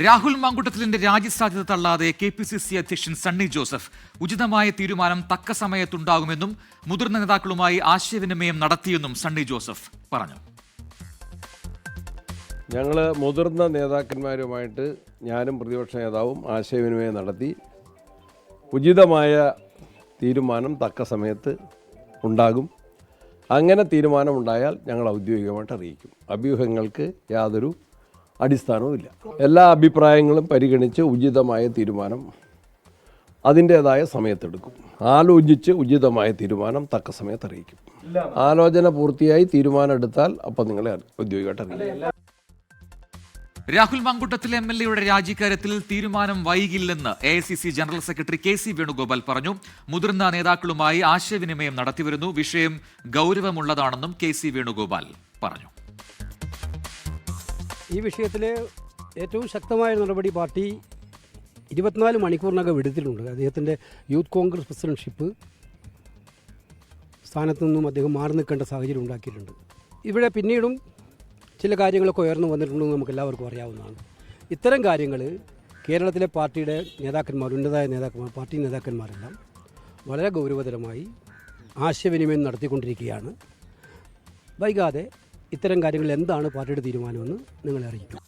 Rahul മാങ്കൂട്ടത്തിലിന്റെ രാജിസാധ്യത തള്ളാതെ KPCC അധ്യക്ഷൻ സണ്ണി ജോസഫ് ഉചിതമായ തീരുമാനം തക്ക സമയത്തുണ്ടാകുമെന്നും മുതിർന്ന നേതാക്കളുമായി ആശയവിനിമയം നടത്തിയെന്നും സണ്ണി ജോസഫ് പറഞ്ഞു. ഞങ്ങൾ മുതിർന്ന നേതാക്കന്മാരുമായിട്ട് ഞാനും പ്രതിപക്ഷ നേതാവും ആശയവിനിമയം നടത്തി. ഉചിതമായ തീരുമാനം തക്ക സമയത്ത് ഉണ്ടാകും. അങ്ങനെ തീരുമാനമുണ്ടായാൽ ഞങ്ങൾ ഔദ്യോഗികമായിട്ട് അറിയിക്കും. അഭ്യൂഹങ്ങൾക്ക് യാതൊരു അടിസ്ഥാനവുമില്ല. എല്ലാ അഭിപ്രായങ്ങളും പരിഗണിച്ച് ഉചിതമായ തീരുമാനം അതിൻ്റേതായ സമയത്തെടുക്കും. ആലോചിച്ച് ഉചിതമായ തീരുമാനം തക്ക സമയത്ത് അറിയിക്കും. ആലോചന പൂർത്തിയായി തീരുമാനം എടുത്താൽ അപ്പം നിങ്ങളെ ഔദ്യോഗികമായിട്ട് അറിയിക്കും. രാഹുൽ മാങ്കൂട്ടത്തിൽ MLA-യുടെ രാജിക്കാര്യത്തിൽ തീരുമാനം വൈകില്ലെന്ന് AICC general secretary KC Venugopal പറഞ്ഞു. മുതിർന്ന നേതാക്കളുമായി ആശയവിനിമയം നടത്തിവരുന്നു. വിഷയം ഗൗരവമുള്ളതാണെന്നും KC വേണുഗോപാൽ പറഞ്ഞു. ഈ വിഷയത്തിൽ ഏറ്റവും ശക്തമായ നടപടി പാർട്ടി 24 മണിക്കൂറിനകം എടുത്തിട്ടുണ്ട്. അദ്ദേഹത്തിൻ്റെ യൂത്ത് കോൺഗ്രസ് പ്രസിഡന്റ്ഷിപ്പ് സ്ഥാനത്തു നിന്നും അദ്ദേഹം മാറി നിൽക്കേണ്ട സാഹചര്യം ഉണ്ടാക്കിയിട്ടുണ്ട്. ഇവിടെ പിന്നീടും ചില കാര്യങ്ങളൊക്കെ ഉയർന്നു വന്നിട്ടുണ്ടെന്ന് നമുക്ക് എല്ലാവർക്കും അറിയാവുന്നതാണ്. ഇത്തരം കാര്യങ്ങൾ കേരളത്തിലെ പാർട്ടിയുടെ നേതാക്കന്മാർ, ഉന്നതമായ നേതാക്കന്മാർ, പാർട്ടി നേതാക്കന്മാരെല്ലാം വളരെ ഗൗരവതരമായി ആശയവിനിമയം നടത്തിക്കൊണ്ടിരിക്കുകയാണ്. വൈകാതെ ഇത്തരം കാര്യങ്ങളിൽ എന്താണ് പാർട്ടിയുടെ തീരുമാനമെന്ന് നിങ്ങളെ അറിയിക്കും.